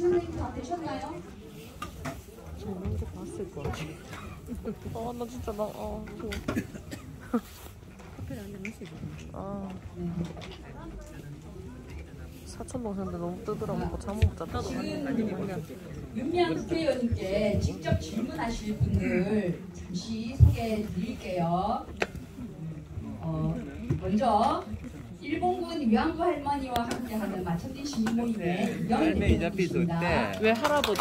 선생님 다 되셨나요? 이런 거 봤을 거 같아. 나 진짜 좋아. 커피를 한잔 마시고. 네. 사촌 동생들 너무 뜨더라고. 잠못 잤다. 윤미향 국회의원님께 직접 질문하실 분들 잠시 소개해 드릴게요. 먼저 일본군 위안부 할머니와 함께하는 마천리 시민모임의 이영 대표님이십니다. 왜 할아버지?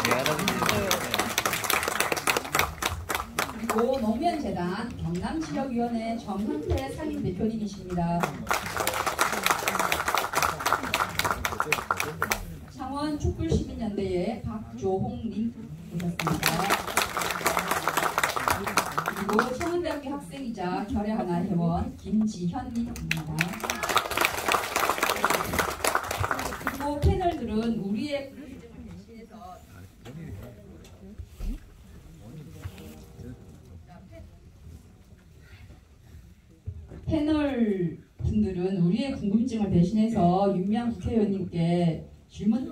그리고 노무현재단 경남지역위원회 정현태 상임대표님이십니다. 창원 촛불시민연대의 박조홍님 오셨습니다. 그리고 청원대학교 학생이자 결의하나 회원 김지현님입니다. 그리고 패널들은 우리의 패널 분들은 우리의 궁금증을 대신해서 윤미향 국회의원님께 질문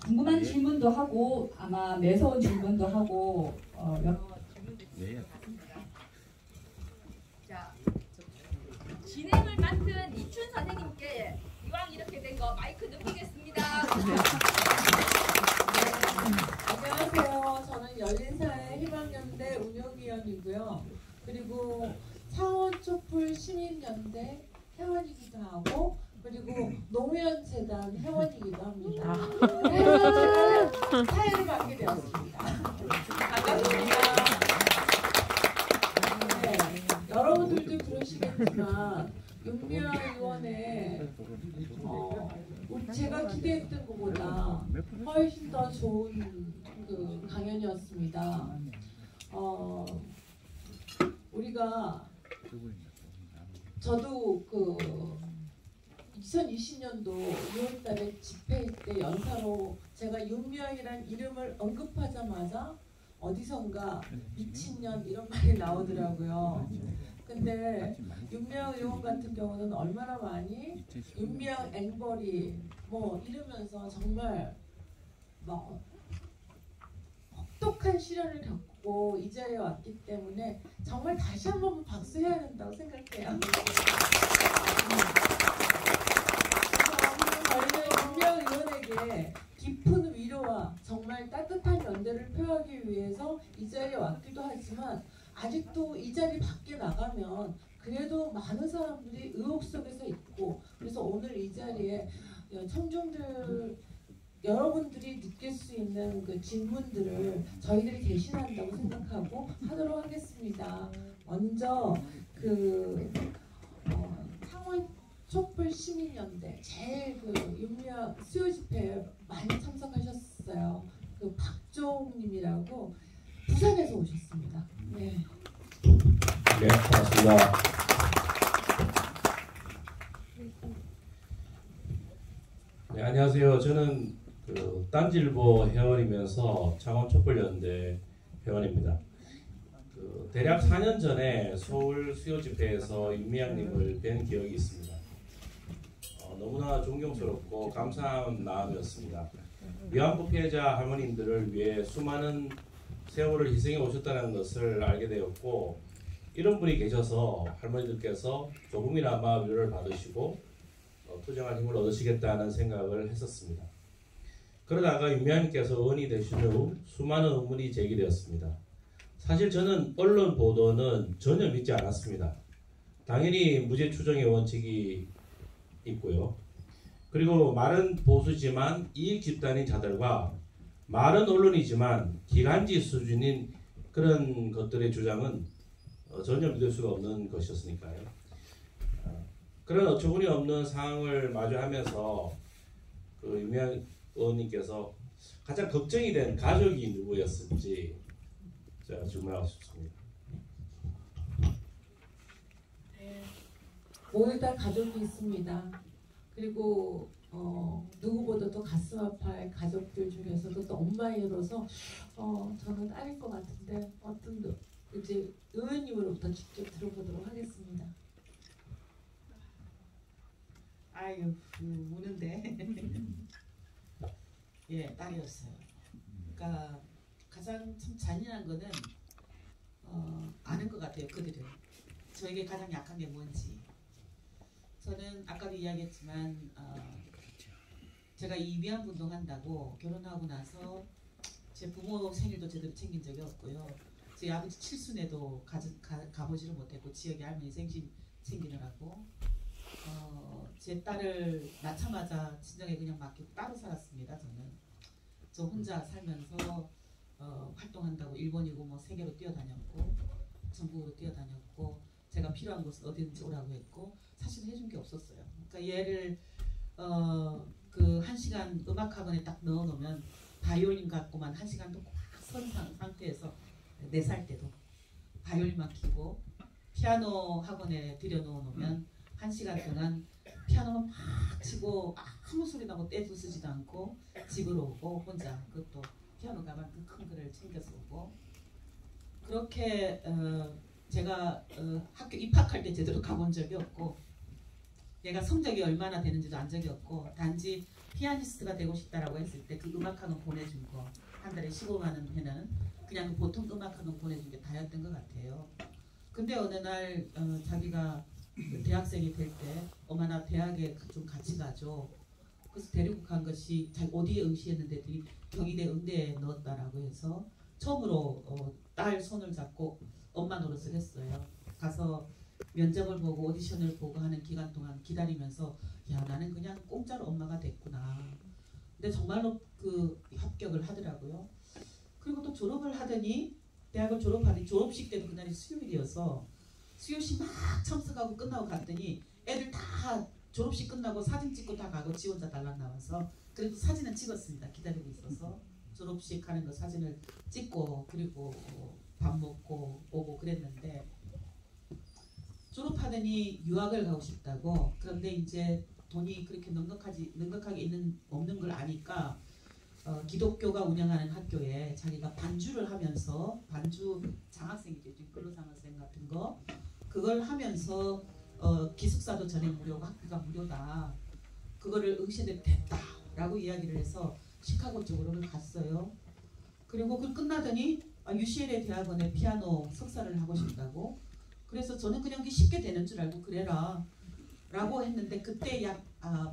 궁금한 질문도 하고 아마 매서운 질문도 하고 자, 진행을 맡은 이춘 선생님께 이왕 이렇게 된 거 마이크 넘기겠습니다. 안녕하세요. 저는 열린사회 희망연대 운영위원이고요. 그리고 창원 촛불 시민연대 회원이기도 하고 그리고 노무현재단 회원이기도 합니다. 제가 사회를 맡게 되었습니다. 반갑습니다. 네, 여러분들도 그러시겠지만 윤미향 의원의 제가 기대했던 것보다 훨씬 더 좋은 그 강연이었습니다. 우리가 저도 그 2020년도 6월달에 집회 때 연사로 제가 윤미향이라는 이름을 언급하자마자 어디선가 미친년 이런 말이 나오더라고요. 근데 윤미향 의원 같은 경우는 얼마나 많이 윤미향 앵벌이 뭐 이러면서 정말 뭐 혹독한 시련을 겪고 이 자리에 왔기 때문에 정말 다시 한번 박수해야 된다고 생각해요. 저희는 윤미향 의원에게 깊은 위로와 정말 따뜻한 연대를 표하기 위해서 이 자리에 왔기도 하지만 아직도 이 자리 밖에 나가면 그래도 많은 사람들이 의혹 속에서 있고 그래서 오늘 이 자리에 청중들 여러분들이 느낄 수 있는 그 질문들을 저희들이 대신한다고 생각하고 하도록 하겠습니다. 먼저 그 창원 촛불 시민연대 제일 그 윤미향 수요 집회에 많이 참석하셨어요. 그 박종님이라고 부산에서 오셨습니다. 네. 네, 고맙습니다. 네, 안녕하세요. 저는 그 딴지일보 회원이면서 창원촛불연대 회원입니다. 그 대략 4년 전에 서울 수요 집회에서 윤미향님을 뵌 기억이 있습니다. 너무나 존경스럽고 감사한 마음이었습니다. 위안부 피해자 할머님들을 위해 수많은 세월을 희생해 오셨다는 것을 알게 되었고 이런 분이 계셔서 할머니들께서 조금이나마 위로를 받으시고 투쟁할 힘을 얻으시겠다는 생각을 했었습니다. 그러다가 윤미향님께서 의원이 되신 후 수많은 의문이 제기되었습니다. 사실 저는 언론 보도는 전혀 믿지 않았습니다. 당연히 무죄 추정의 원칙이 있고요. 그리고 말은 보수지만 이익 집단인 자들과 말은 언론이지만 기간지 수준인 그런 것들의 주장은 전혀 믿을 수가 없는 것이었으니까요. 그런 어처구니 없는 상황을 마주하면서 그 윤미향 의원님께서 가장 걱정이 된 가족이 누구였을지 제가 질문하고 싶습니다. 모두 다 가족이 있습니다. 그리고 누구보다도 가슴 아파할 가족들 중에서도 또 엄마이로서 저는 딸일 것 같은데 어떤 이제 의원님으로부터 더 직접 들어보도록 하겠습니다. 아유, 우는데. 예, 딸이었어요. 그러니까 가장 참 잔인한 거는 아는 것 같아요. 그들은 저에게 가장 약한 게 뭔지. 저는 아까도 이야기했지만 제가 이 위안부 운동한다고 결혼하고 나서 제 부모 생일도 제대로 챙긴 적이 없고요. 저희 아버지 칠순에도 가보지를 못했고 지역에 할머니 생신 챙기느라고 제 딸을 낳자마자 친정에 그냥 맡기고 따로 살았습니다. 저 혼자 살면서 활동한다고 일본이고 뭐 세계로 뛰어다녔고 전국으로 뛰어다녔고 제가 필요한 곳은 어디든지 오라고 했고 사실 해준 게 없었어요. 그러니까 얘를 그 1시간 음악학원에 딱 넣어놓으면 바이올린 갖고만 1시간 동안 선 상태에서 4살 때도 바이올린만 키고 피아노 학원에 들여놓으면 1시간 동안 피아노만 막 치고 아무 소리 나고 떼도 쓰지도 않고 집으로 오고 혼자 그것도 피아노 가방 큰 거를 챙겨서 오고 그렇게 제가 학교 입학할 때 제대로 가본 적이 없고 얘가 성적이 얼마나 되는지도 안 적이 없고 단지 피아니스트가 되고 싶다라고 했을 때 그 음악학원 보내준 거 한 달에 15만 원 해는 그냥 보통 음악학원 보내준 게 다였던 것 같아요. 근데 어느 날 자기가 대학생이 될 때 엄마 나 대학에 좀 같이 가죠. 그래서 데리고 간 것이 자기 어디에 응시했는데 경희대 응대에 넣었다라고 해서 처음으로 딸 손을 잡고 엄마 노릇을 했어요. 가서 면접을 보고 오디션을 보고 하는 기간 동안 기다리면서 야 나는 그냥 공짜로 엄마가 됐구나. 근데 정말로 그 합격을 하더라고요. 그리고 또 졸업을 하더니 대학을 졸업하더니 졸업식 때도 그날이 수요일이어서 수요시 막 참석하고 끝나고 갔더니 애들 다 졸업식 끝나고 사진 찍고 다 가고 지 혼자 달랑 나와서 그래도 사진은 찍었습니다. 기다리고 있어서 졸업식 하는 거 사진을 찍고 그리고 밥 먹고 오고 그랬는데 졸업하더니 유학을 가고 싶다고. 그런데 이제 돈이 그렇게 넉넉하게 없는 걸 아니까 기독교가 운영하는 학교에 자기가 반주를 하면서 반주 장학생이죠. 근로장학생 같은 거 그걸 하면서 기숙사도 전에 무료고 학비가 무료다. 그거를 응시해도 됐다라고 이야기를 해서 시카고 쪽으로 갔어요. 그리고 그 끝나더니 UCLA 대학원에 피아노 석사를 하고 싶다고. 그래서 저는 그냥 쉽게 되는 줄 알고 그래라 라고 했는데 그때 약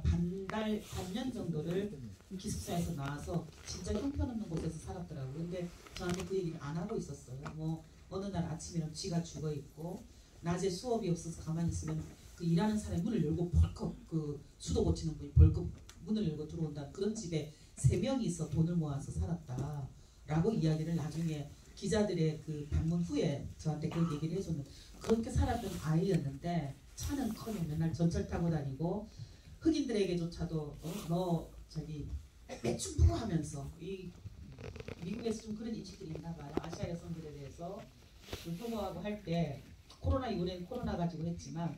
반년 정도를 기숙사에서 나와서 진짜 형편없는 곳에서 살았더라고요. 근데 저한테 그 얘기를 안 하고 있었어요. 뭐 어느 날 아침에는 쥐가 죽어 있고 낮에 수업이 없어서 가만히 있으면 그 일하는 사람이 문을 열고 벌컥 그 수도 고치는 분이 벌컥 문을 열고 들어온다. 그런 집에 3명이 있어 돈을 모아서 살았다 라고 이야기를 나중에 기자들의 그 방문 후에 저한테 그런 얘기를 해줬는데 그렇게 살았던 아이였는데 차는커녕 맨날 전철 타고 다니고 흑인들에게조차도 너 저기 매춘부 하면서 이 미국에서 좀 그런 인식들이 있나 봐요. 아시아 여성들에 대해서 혐오하고 할 때 코로나 이번엔 코로나 가지고 했지만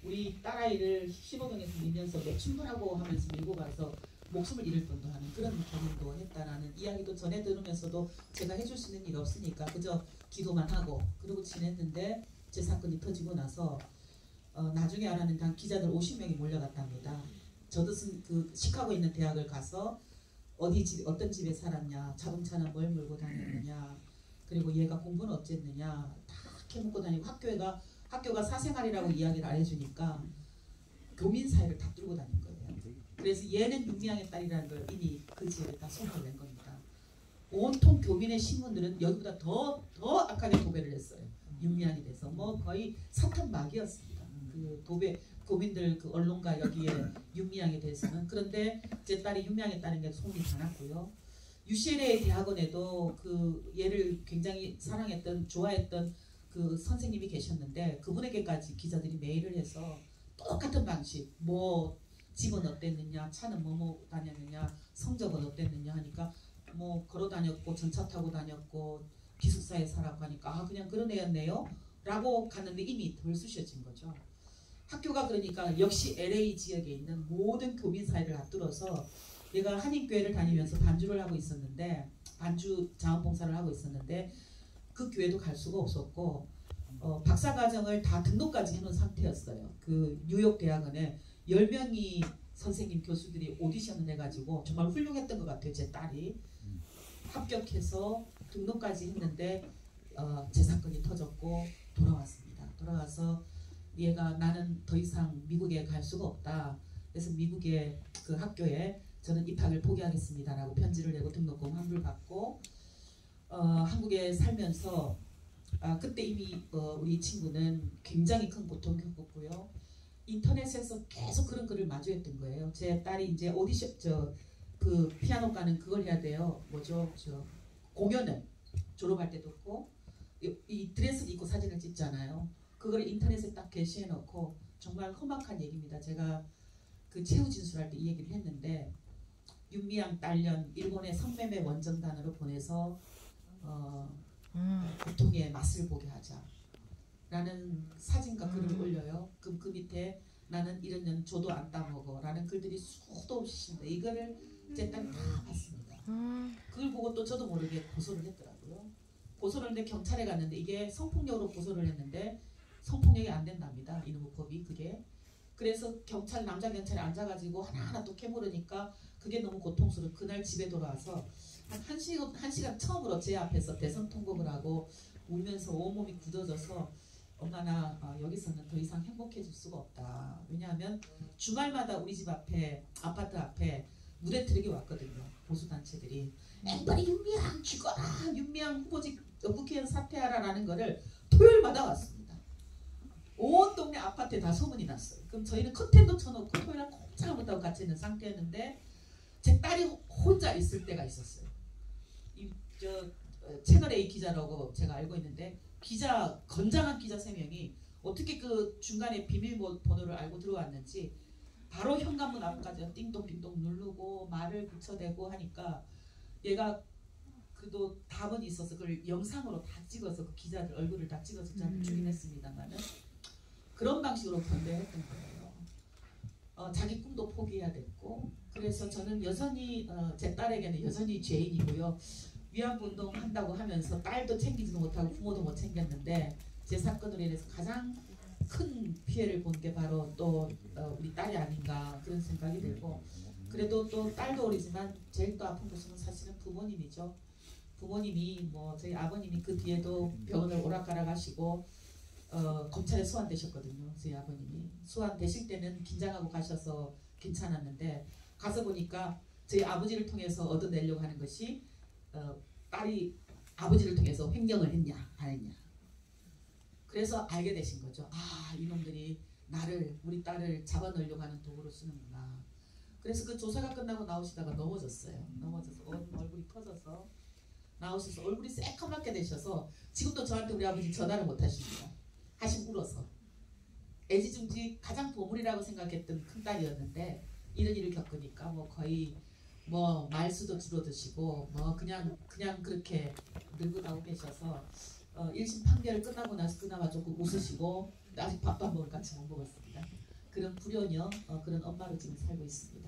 우리 딸아이를 신호등에서 밀면서 매춘부라고 하면서 밀고 가서 목숨을 잃을 뻔도 하는 그런 경험도 했다라는 이야기도 전해 들으면서도 제가 해줄 수 있는 일 없으니까 그저 기도만 하고 그러고 지냈는데 제 사건이 터지고 나서 나중에 알았는데 한 기자들 50명이 몰려갔답니다. 저도 그 시카고에 있는 대학을 가서 어떤 집에 살았냐, 자동차는 뭘 몰고 다녔느냐, 그리고 얘가 공부는 어쨌느냐 다 캐묻고 다니고 학교가 사생활이라고 이야기를 안 해주니까 교민 사회를 다 뚫고 다닌 거예요. 그래서 얘는 윤미향의 딸이라는 걸 이미 그 지역에 다 소문을 낸 겁니다. 온통 교민의 신문들은 여기보다 더 악하게 도배를 했어요. 윤미향이 돼서 뭐 거의 사탄 막이었습니다. 그 도배 교민들 그 언론가 여기에 윤미향에 대해서는. 그런데 제 딸이 윤미향에 따른 게 소문이 다 났고요. UCLA 대학원에도 그 얘를 굉장히 사랑했던 좋아했던 그 선생님이 계셨는데 그분에게까지 기자들이 메일을 해서 똑같은 방식 뭐 집은 어땠느냐, 차는 뭐뭐 다녔느냐, 성적은 어땠느냐 하니까 뭐 걸어 다녔고 전차 타고 다녔고 기숙사에 살았고 하니까 그냥 그런 애였네요 라고 갔는데 이미 덜 쑤셔진 거죠. 학교가 그러니까 역시 LA 지역에 있는 모든 교민 사회를 앗뚫어서 얘가 한인교회를 다니면서 반주를 하고 있었는데 반주 자원봉사를 하고 있었는데 그 교회도 갈 수가 없었고 박사과정을 다 등록까지 해놓은 상태였어요. 그 뉴욕 대학원에 10명이 선생님 교수들이 오디션을 해가지고 정말 훌륭했던 것 같아요. 제 딸이 합격해서 등록까지 했는데 제 사건이 터졌고 돌아왔습니다. 돌아와서 얘가 나는 더 이상 미국에 갈 수가 없다. 그래서 미국의 그 학교에 저는 입학을 포기하겠습니다라고 편지를 내고 등록금 환불 받고 한국에 살면서 그때 이미 우리 친구는 굉장히 큰 고통을 겪었고요. 인터넷에서 계속 그런 글을 마주했던 거예요. 제 딸이 이제 오디션 그 피아노과는 그걸 해야 돼요. 뭐죠? 공연을 졸업할 때도 없고 이 드레스를 입고 사진을 찍잖아요. 그걸 인터넷에 딱 게시해 놓고 정말 험악한 얘기입니다. 제가 그 최후 진술할 때 이 얘기를 했는데 윤미향 딸년 일본의 성매매 원정단으로 보내서 고통의 맛을 보게 하자 라는 사진과 글을 올려요. 그럼 그 밑에 나는 이런 년 조도 안 따먹어 라는 글들이 수도 없이 있는데 이거를 제 딸이 다 봤습니다. 그걸 보고 또 저도 모르게 고소를 했더라고요. 고소를 했는데 경찰에 갔는데 이게 성폭력으로 고소를 했는데 성폭력이 안 된답니다. 이놈의 법이 그게. 그래서 남자 경찰이 앉아가지고 하나하나 또 캐물으니까 그게 너무 고통스러워. 그날 집에 돌아와서 한 시간 처음으로 제 앞에서 대성통곡을 하고 울면서 온몸이 굳어져서 엄마 나 여기서는 더 이상 행복해질 수가 없다. 왜냐하면 주말마다 우리 집 앞에 아파트 앞에 무대 트랙이 왔거든요. 보수단체들이 앵벌이 윤미향 죽어라. 윤미향 후보직 국회의원 사퇴하라 라는 거를 토요일마다 왔습니다. 온 동네 아파트에 다 소문이 났어요. 그럼 저희는 커튼도 쳐놓고 토요일날 꼼짝을 못하고 같이 있는 상태였는데 제 딸이 혼자 있을 때가 있었어요. 채널A 기자라고 제가 알고 있는데 건장한 기자 3명이 어떻게 그 중간에 비밀번호를 알고 들어왔는지 바로 현관문 앞까지 띵동띵동 누르고 말을 붙여대고 하니까 얘가 그래도 답은 있어서 그걸 영상으로 다 찍어서 그 기자들 얼굴을 다 찍어서 저한테 주긴 했습니다만은 그런 방식으로 견뎌했던 거예요. 자기 꿈도 포기해야 됐고 그래서 저는 여전히 제 딸에게는 여전히 죄인이고요. 위안부 운동 한다고 하면서 딸도 챙기지도 못하고 부모도 못 챙겼는데 제 사건으로 인해서 가장 큰 피해를 본 게 바로 또 우리 딸이 아닌가 그런 생각이 들고 그래도 또 딸도 어리지만 제일 또 아픈 것은 사실은 부모님이죠. 부모님이 저희 아버님이 그 뒤에도 병원을 오락가락 하시고 검찰에 소환되셨거든요. 저희 아버님이 소환되실 때는 긴장하고 가셔서 괜찮았는데 가서 보니까 저희 아버지를 통해서 얻어내려고 하는 것이 딸이 아버지를 통해서 횡령을 했냐 안 했냐. 그래서 알게 되신 거죠. 이놈들이 우리 딸을 잡아넣으려고 하는 도구로 쓰는구나. 그래서 그 조사가 끝나고 나오시다가 넘어져서 얼굴이 터져서 나오셔서 얼굴이 새까맣게 되셔서 지금도 저한테 우리 아버지 전화를 못 하십니다. 하신 울어서. 애지중지 가장 보물이라고 생각했던 큰딸이었는데 이런 일을 겪으니까 거의 말수도 줄어드시고 그냥 그렇게 늙어 나오고 계셔서 1심 판결을 끝나고 나서 그나마 조금 웃으시고 아직 밥도 한 번 같이 못 먹었습니다. 그런 불효녀 그런 엄마로 지금 살고 있습니다.